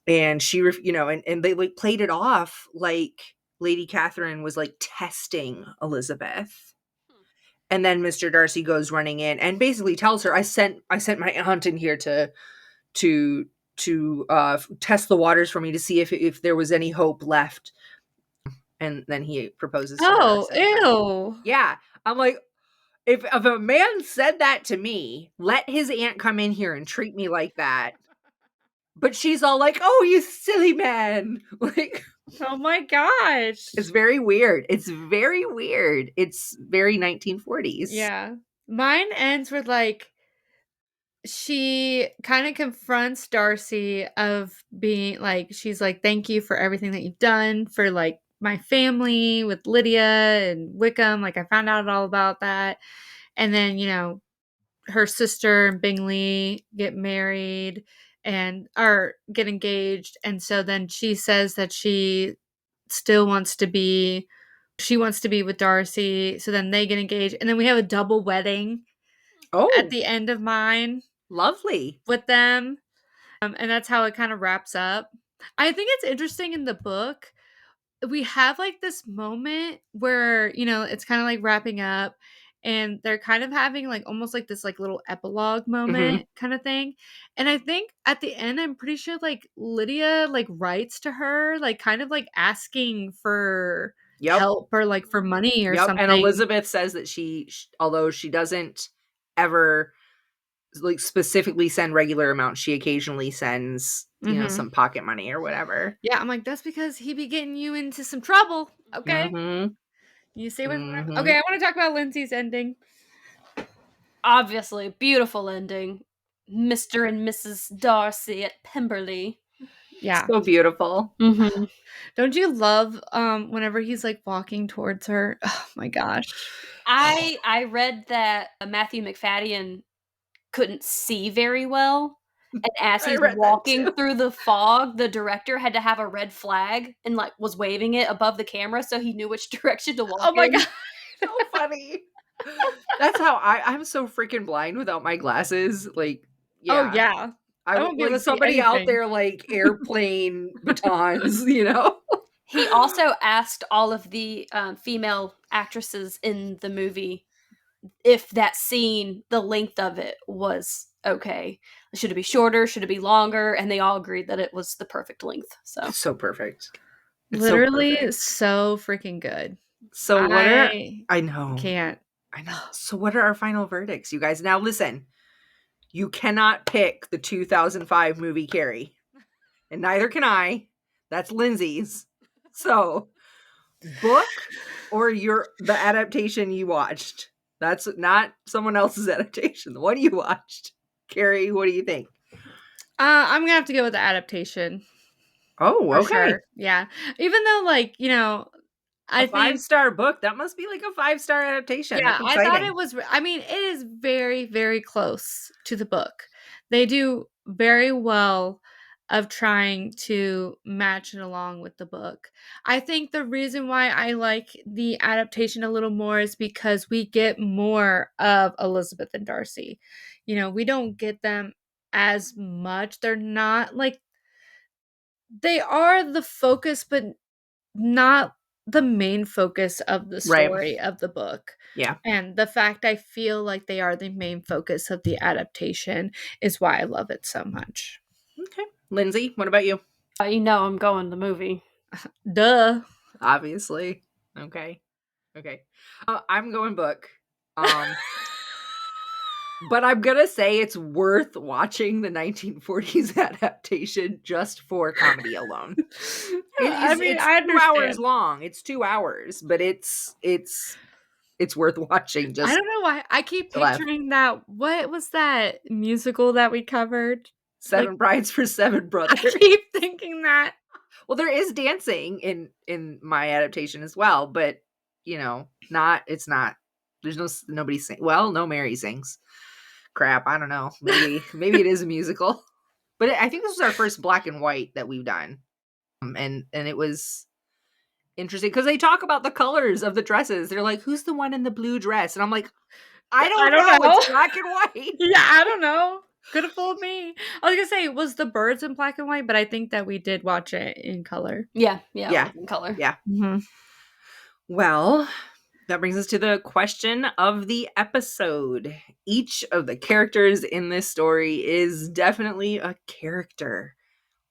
And she, and they like played it off like Lady Catherine was like testing Elizabeth. And then Mr. Darcy goes running in and basically tells her, I sent my aunt in here to test the waters for me to see if there was any hope left. And then he proposes to her. Oh, ew. Yeah. I'm like, If a man said that to me, let his aunt come in here and treat me like that. But she's all like, "Oh, you silly man." Like, Oh my gosh. it's very weird. It's very weird. It's very 1940s. Yeah. Mine ends with like she kind of confronts Darcy of being like, she's like, thank you for everything that you've done for like my family with Lydia and Wickham. Like, I found out all about that. And then, you know, her sister and Bingley get married and or get engaged. And so then she says that still wants to be, she wants to be with Darcy. So then they get engaged. And then we have a double wedding at Oh, the end of mine lovely. with them. And that's how it kind of wraps up. I think it's interesting in the book. We have like this moment where, you know, it's kind of like wrapping up and they're kind of having like almost like this like little epilogue Mhm. moment kind of thing. And I think at the end, I'm pretty sure like Lydia like writes to her, like kind of like asking for Yep. help or like for money or Yep. And something. Elizabeth says that although she doesn't ever like specifically send regular amounts, she occasionally sends, Mhm. some pocket money or whatever. Yeah, I'm like, that's because he be getting you into some trouble. Okay. Mhm. You say what? Mhm. Okay, I want to talk about Lindsay's ending. Obviously, beautiful ending. Mr. and Mrs. Darcy at Pemberley. Yeah. So beautiful. Mm-hmm. Don't you love whenever he's like walking towards her? Oh my gosh. I read that Matthew McFadden couldn't see very well, and as I he's read that walking too. through the fog, the director had to have a red flag and like was waving it above the camera so he knew which direction to walk Oh my in. god. So funny. That's how I'm so freaking blind without my glasses. Like, Oh yeah. yeah. I won't be able Like to see somebody out anything. there like airplane batons, He also asked all of the female actresses in the movie if that scene, the length of it was okay. Should it be shorter? Should it be longer? And they all agreed that it was the perfect length. So So perfect. It's so Literally perfect. so freaking good. So I I know. can't. I know. So what are our final verdicts, you guys? Now listen. You cannot pick the 2005 movie Carrie, and neither can I. That's Lindsay's. So, book or the adaptation you watched. That's not someone else's adaptation. What you watched. Carrie, what do you think? I'm gonna have to go with the adaptation Oh, for okay. sure. Yeah. Even though, like, you know, A I think 5-star book. That must be like a 5-star adaptation. yeah, That's I thought it exciting. was I mean, it is very, very close to the book. They do very well of trying to match it along with the book. I think the reason why I like the adaptation a little more is because we get more of Elizabeth and Darcy. You know, we don't get them as much. They're not like they are the focus, but not the main focus of the Right. story of the book. Yeah. And the fact I feel like they are the main focus of the adaptation is why I love it so much. Okay. Lindsay, what about you? you know I'm going the movie. Duh. Obviously. Okay. Okay. I'm going book. Um, but I'm gonna say it's worth watching the 1940s adaptation just for comedy alone. I mean, It's I 2 hours understand. long. It's 2 hours, but it's worth watching I just don't know why I keep to laugh. picturing that. What was that musical that we covered? Like, 7 Brides for 7 I Brothers. keep thinking that. Well, there is dancing in my adaptation as well, but not it's not. There's nobody sing. Well, no, Mary sings. Crap, I don't know. Maybe it is a musical, but I think this was our first black and white that we've done, and it was interesting because they talk about the colors of the dresses. They're like, "Who's the one in the blue dress?" And I'm like, "I I don't don't know. know. It's black and white." Yeah, I don't know. Could have fooled me. I was gonna say it was the birds in black and white, but I think that we did watch it in color. Yeah, it Yeah, was in color. yeah. Mm-hmm. Well, that brings us to the question of the episode. Each of the characters in this story is definitely a character.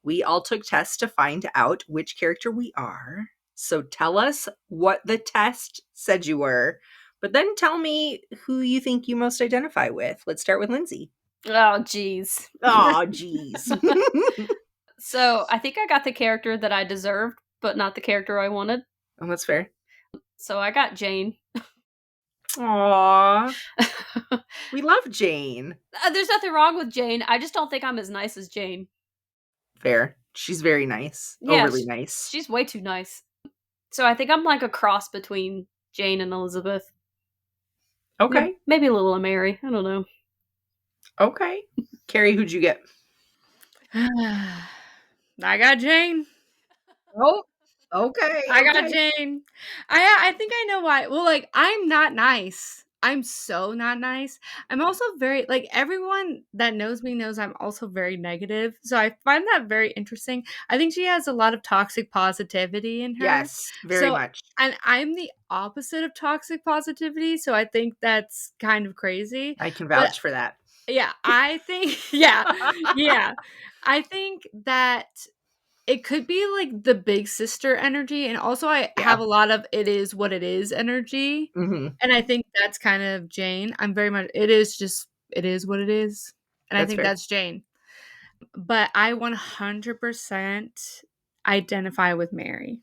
We all took tests to find out which character we are. So tell us what the test said you were But then tell me who you think you most identify with. Let's start with Lindsey. Oh, jeez. Oh, jeez. So I think I got the character that I deserved, but not the character I wanted. Oh, that's fair. So I got Jane. Aw. We love Jane. There's nothing wrong with Jane. I just don't think I'm as nice as Jane. Fair. She's very nice. Yeah, Overly nice. She's way too nice. So I think I'm like a cross between Jane and Elizabeth. Okay. Maybe a little of Mary. I don't know. Okay. Keri, who'd you get? I got Jane. Oh, okay. I got Jane. I think I know why. Well, like, I'm not nice. I'm so not nice. I'm also very, like, everyone that knows me knows I'm also very negative. So I find that very interesting. I think she has a lot of toxic positivity in her. Yes, very much. And I'm the opposite of toxic positivity. So I think that's kind of crazy. I can But vouch for that. yeah, I think, yeah. I think that it could be like the big sister energy, and also I have a lot of it is what it is energy. Mm-hmm. And I think that's kind of Jane. I'm very much it is what it is. And I That's think fair. that's Jane. But I 100% identify with Mary.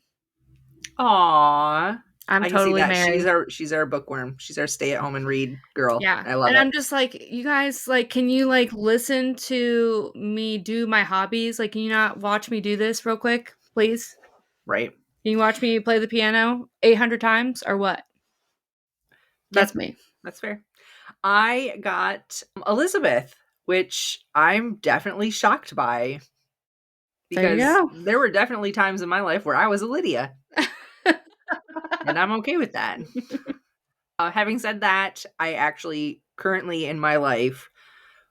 Aww. I'm I can totally see that. Mary. She's our bookworm. She's our stay at home and read girl. Yeah. I love And it. I'm just like, you guys, like, can you like listen to me do my hobbies? Like, can you not watch me do this real quick, please? Right. Can you watch me play the piano 800 times or what? That's me. That's fair. I got Elizabeth, which I'm definitely shocked by. There you Because go. there were definitely times in my life where I was a Lydia. And I'm okay with that. Having said that, I actually currently in my life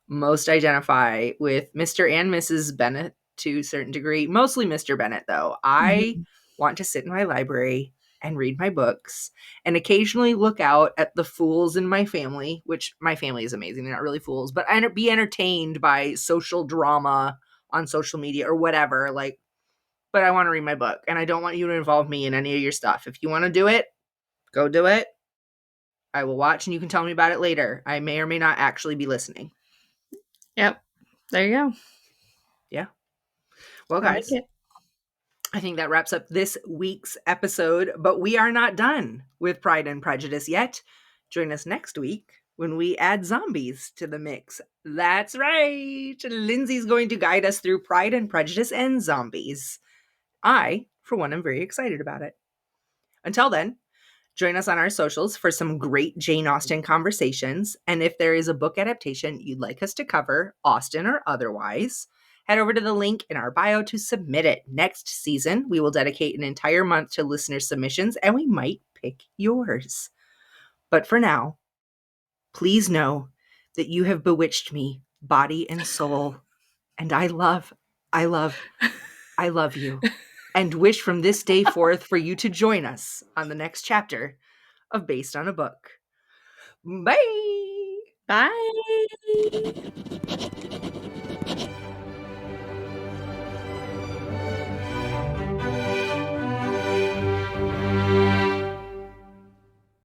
most identify with Mr. and Mrs. Bennet to a certain degree. Mostly Mr. Bennet, though. I want to sit in my library and read my books and occasionally look out at the fools in my family, which my family is amazing. They're not really fools, but be entertained by social drama on social media or whatever. Like, but I want to read my book and I don't want you to involve me in any of your stuff. If you want to do it, go do it. I will watch and you can tell me about it later. I may or may not actually be listening. Yep. There you go. Yeah. Well, I guys, like it. I think that wraps up this week's episode, but we are not done with Pride and Prejudice yet. Join us next week when we add zombies to the mix. That's right. Lindsay's going to guide us through Pride and Prejudice and zombies. I, for one, am very excited about it. Until then, join us on our socials for some great Jane Austen conversations. And if there is a book adaptation you'd like us to cover, Austen or otherwise, head over to the link in our bio to submit it. Next season, we will dedicate an entire month to listener submissions and we might pick yours. But for now, please know that you have bewitched me, body and soul. And I love you. And wish from this day forth for you to join us on the next chapter of Based on a Book. Bye! Bye.